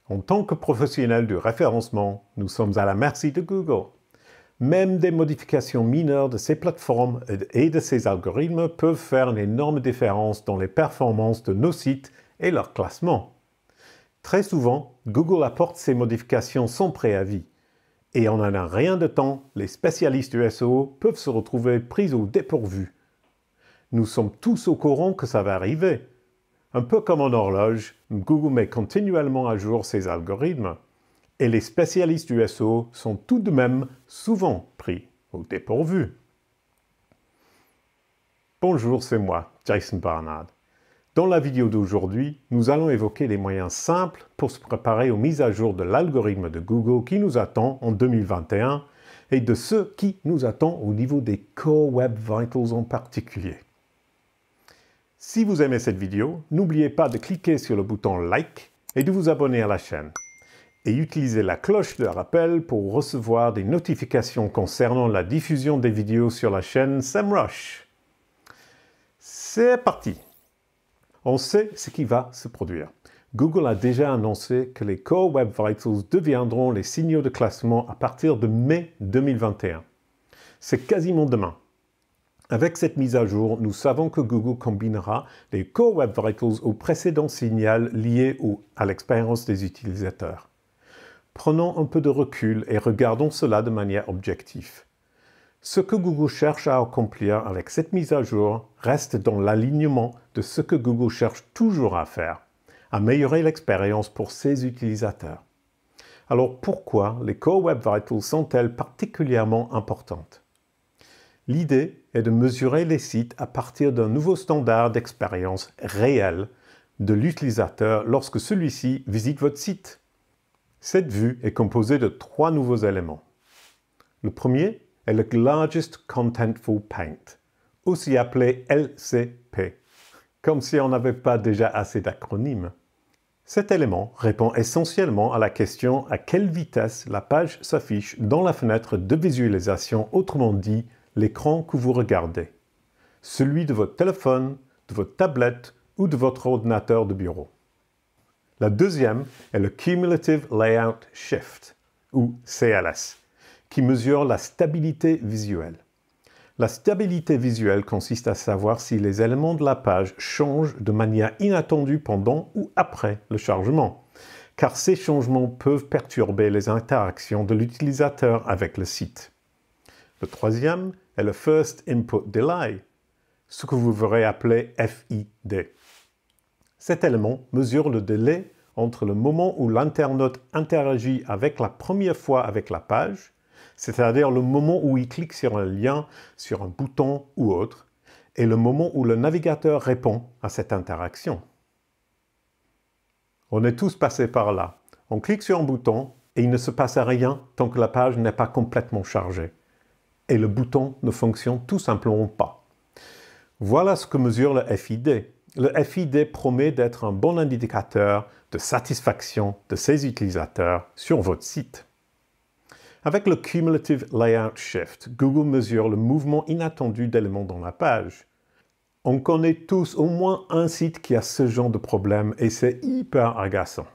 En tant que professionnels du référencement, nous sommes à la merci de Google. Même des modifications mineures de ces plateformes et de ces algorithmes peuvent faire une énorme différence dans les performances de nos sites et leur classement. Très souvent, Google apporte ces modifications sans préavis. Et en un rien de temps, les spécialistes du SEO peuvent se retrouver pris au dépourvu. Nous sommes tous au courant que ça va arriver. Un peu comme en horloge, Google met continuellement à jour ses algorithmes. Et les spécialistes du SEO sont tout de même souvent pris au dépourvu. Bonjour, c'est moi, Jason Barnard. Dans la vidéo d'aujourd'hui, nous allons évoquer les moyens simples pour se préparer aux mises à jour de l'algorithme de Google qui nous attend en 2021 et de ce qui nous attend au niveau des Core Web Vitals en particulier. Si vous aimez cette vidéo, n'oubliez pas de cliquer sur le bouton Like et de vous abonner à la chaîne. Et utilisez la cloche de rappel pour recevoir des notifications concernant la diffusion des vidéos sur la chaîne SEMrush. C'est parti! On sait ce qui va se produire. Google a déjà annoncé que les Core Web Vitals deviendront les signaux de classement à partir de mai 2021. C'est quasiment demain. Avec cette mise à jour, nous savons que Google combinera les Core Web Vitals au précédent signal lié à l'expérience des utilisateurs. Prenons un peu de recul et regardons cela de manière objective. Ce que Google cherche à accomplir avec cette mise à jour reste dans l'alignement de ce que Google cherche toujours à faire, améliorer l'expérience pour ses utilisateurs. Alors pourquoi les Core Web Vitals sont-elles particulièrement importantes? L'idée est de mesurer les sites à partir d'un nouveau standard d'expérience réel de l'utilisateur lorsque celui-ci visite votre site. Cette vue est composée de 3 nouveaux éléments. Le premier est le Largest Contentful Paint, aussi appelé LCP, comme si on n'avait pas déjà assez d'acronymes. Cet élément répond essentiellement à la question à quelle vitesse la page s'affiche dans la fenêtre de visualisation, autrement dit, l'écran que vous regardez, celui de votre téléphone, de votre tablette ou de votre ordinateur de bureau. La deuxième est le Cumulative Layout Shift, ou CLS, qui mesure la stabilité visuelle. La stabilité visuelle consiste à savoir si les éléments de la page changent de manière inattendue pendant ou après le chargement, car ces changements peuvent perturber les interactions de l'utilisateur avec le site. Le troisième est le First Input Delay, ce que vous verrez appeler FID. Cet élément mesure le délai entre le moment où l'internaute interagit avec la première fois avec la page, c'est-à-dire le moment où il clique sur un lien, sur un bouton ou autre, et le moment où le navigateur répond à cette interaction. On est tous passés par là. On clique sur un bouton et il ne se passe rien tant que la page n'est pas complètement chargée. Et le bouton ne fonctionne tout simplement pas. Voilà ce que mesure le FID. Le FID promet d'être un bon indicateur de satisfaction de ses utilisateurs sur votre site. Avec le Cumulative Layout Shift, Google mesure le mouvement inattendu d'éléments dans la page. On connaît tous au moins un site qui a ce genre de problème et c'est hyper agaçant.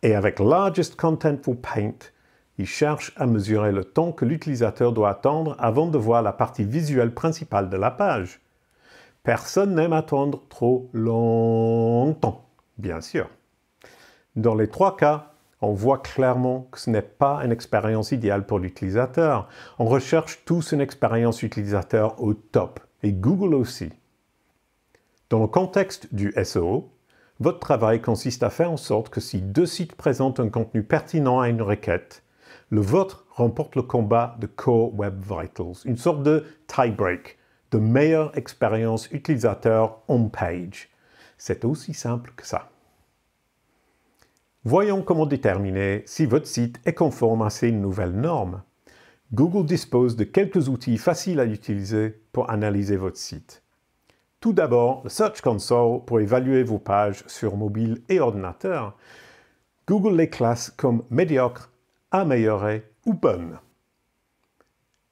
Et avec Largest Contentful Paint, il cherche à mesurer le temps que l'utilisateur doit attendre avant de voir la partie visuelle principale de la page. Personne n'aime attendre trop longtemps, bien sûr. Dans les 3 cas, on voit clairement que ce n'est pas une expérience idéale pour l'utilisateur. On recherche tous une expérience utilisateur au top, et Google aussi. Dans le contexte du SEO, votre travail consiste à faire en sorte que si 2 sites présentent un contenu pertinent à une requête, le vôtre remporte le combat de Core Web Vitals, une sorte de tie-break, de meilleure expérience utilisateur on-page. C'est aussi simple que ça. Voyons comment déterminer si votre site est conforme à ces nouvelles normes. Google dispose de quelques outils faciles à utiliser pour analyser votre site. Tout d'abord, le Search Console pour évaluer vos pages sur mobile et ordinateur. Google les classe comme médiocres, améliorées ou bonnes.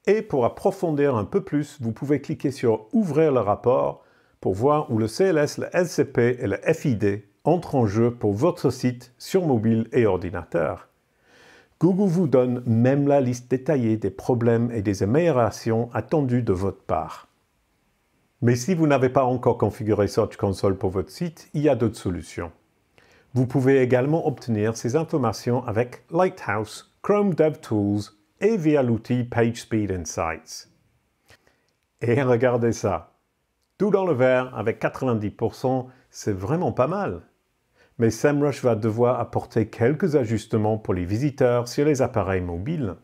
Et pour approfondir un peu plus, vous pouvez cliquer sur « Ouvrir le rapport » pour voir où le CLS, le LCP et le FID entrent en jeu pour votre site sur mobile et ordinateur. Google vous donne même la liste détaillée des problèmes et des améliorations attendues de votre part. Mais si vous n'avez pas encore configuré Search Console pour votre site, il y a d'autres solutions. Vous pouvez également obtenir ces informations avec Lighthouse, Chrome DevTools et via l'outil PageSpeed Insights. Et regardez ça, tout dans le vert avec 90%, c'est vraiment pas mal. Mais SEMrush va devoir apporter quelques ajustements pour les visiteurs sur les appareils mobiles.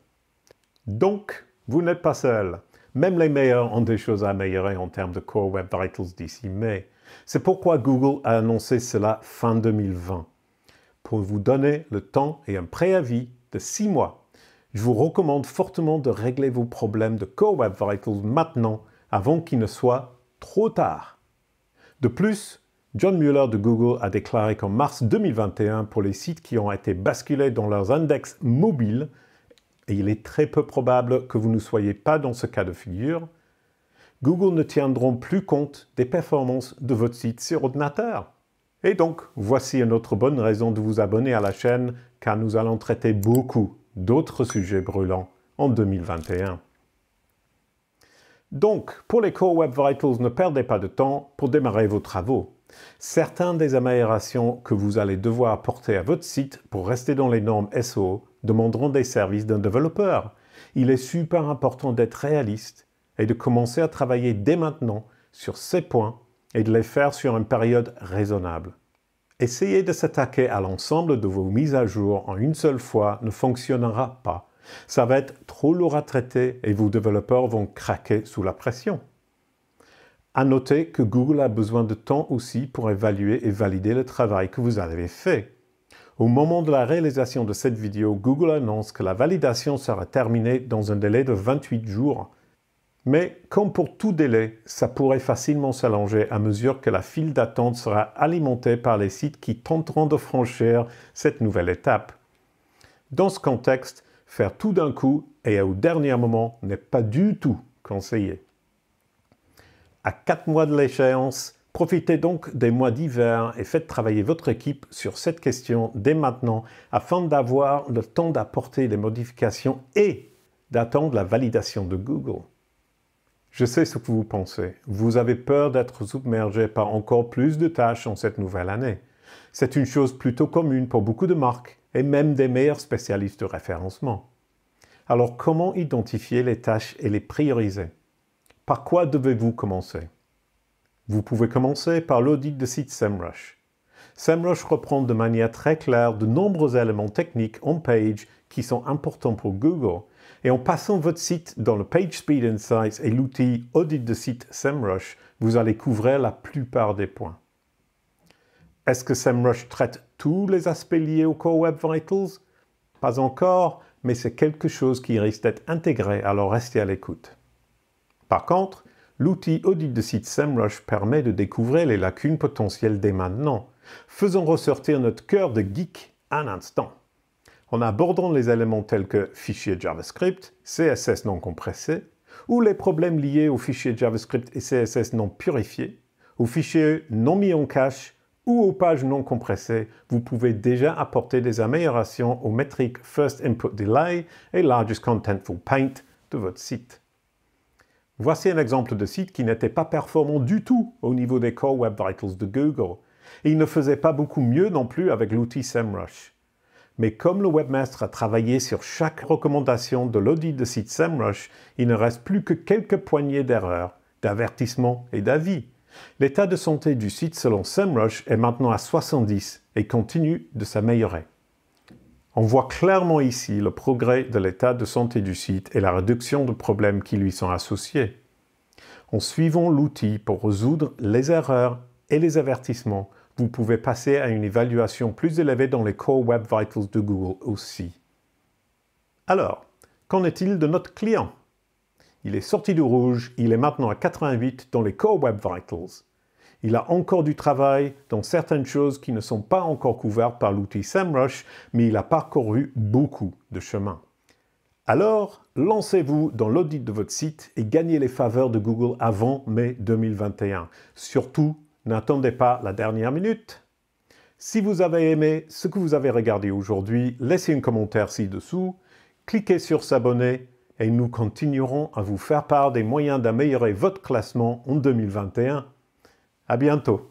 Donc, vous n'êtes pas seul. Même les meilleurs ont des choses à améliorer en termes de Core Web Vitals d'ici mai. C'est pourquoi Google a annoncé cela fin 2020. Pour vous donner le temps et un préavis de 6 mois, je vous recommande fortement de régler vos problèmes de Core Web Vitals maintenant, avant qu'il ne soit trop tard. De plus, John Mueller de Google a déclaré qu'en mars 2021, pour les sites qui ont été basculés dans leurs index mobiles, et il est très peu probable que vous ne soyez pas dans ce cas de figure, Google ne tiendront plus compte des performances de votre site sur ordinateur. Et donc, voici une autre bonne raison de vous abonner à la chaîne, car nous allons traiter beaucoup d'autres sujets brûlants en 2021. Donc, pour les Core Web Vitals, ne perdez pas de temps pour démarrer vos travaux. Certaines des améliorations que vous allez devoir apporter à votre site pour rester dans les normes SEO demanderont des services d'un développeur. Il est super important d'être réaliste et de commencer à travailler dès maintenant sur ces points et de les faire sur une période raisonnable. Essayer de s'attaquer à l'ensemble de vos mises à jour en une seule fois ne fonctionnera pas. Ça va être trop lourd à traiter et vos développeurs vont craquer sous la pression. À noter que Google a besoin de temps aussi pour évaluer et valider le travail que vous avez fait. Au moment de la réalisation de cette vidéo, Google annonce que la validation sera terminée dans un délai de 28 jours. Mais comme pour tout délai, ça pourrait facilement s'allonger à mesure que la file d'attente sera alimentée par les sites qui tenteront de franchir cette nouvelle étape. Dans ce contexte, faire tout d'un coup et au dernier moment n'est pas du tout conseillé. À 4 mois de l'échéance, profitez donc des mois d'hiver et faites travailler votre équipe sur cette question dès maintenant afin d'avoir le temps d'apporter des modifications et d'attendre la validation de Google. Je sais ce que vous pensez. Vous avez peur d'être submergé par encore plus de tâches en cette nouvelle année. C'est une chose plutôt commune pour beaucoup de marques et même des meilleurs spécialistes de référencement. Alors comment identifier les tâches et les prioriser? Par quoi devez-vous commencer? Vous pouvez commencer par l'audit de site SEMrush. SEMrush reprend de manière très claire de nombreux éléments techniques on-page qui sont importants pour Google. Et en passant votre site dans le PageSpeed Insights et l'outil Audit de site SEMrush, vous allez couvrir la plupart des points. Est-ce que SEMrush traite tous les aspects liés au Core Web Vitals? Pas encore, mais c'est quelque chose qui risque d'être intégré, alors restez à l'écoute. Par contre, l'outil Audit de site SEMrush permet de découvrir les lacunes potentielles dès maintenant. Faisons ressortir notre cœur de geek un instant. En abordant les éléments tels que fichiers JavaScript, CSS non compressés, ou les problèmes liés aux fichiers JavaScript et CSS non purifiés, aux fichiers non mis en cache ou aux pages non compressées, vous pouvez déjà apporter des améliorations aux métriques First Input Delay et Largest Contentful Paint de votre site. Voici un exemple de site qui n'était pas performant du tout au niveau des Core Web Vitals de Google. Et il ne faisait pas beaucoup mieux non plus avec l'outil SEMrush. Mais comme le webmaster a travaillé sur chaque recommandation de l'audit de site SEMrush, il ne reste plus que quelques poignées d'erreurs, d'avertissements et d'avis. L'état de santé du site selon SEMrush est maintenant à 70 et continue de s'améliorer. On voit clairement ici le progrès de l'état de santé du site et la réduction de problèmes qui lui sont associés. En suivant l'outil pour résoudre les erreurs et les avertissements, vous pouvez passer à une évaluation plus élevée dans les Core Web Vitals de Google aussi. Alors, qu'en est-il de notre client? Il est sorti du rouge, il est maintenant à 88 dans les Core Web Vitals. Il a encore du travail dans certaines choses qui ne sont pas encore couvertes par l'outil SEMrush, mais il a parcouru beaucoup de chemin. Alors, lancez-vous dans l'audit de votre site et gagnez les faveurs de Google avant mai 2021. Surtout, n'attendez pas la dernière minute. Si vous avez aimé ce que vous avez regardé aujourd'hui, laissez un commentaire ci-dessous, cliquez sur s'abonner et nous continuerons à vous faire part des moyens d'améliorer votre classement en 2021. À bientôt.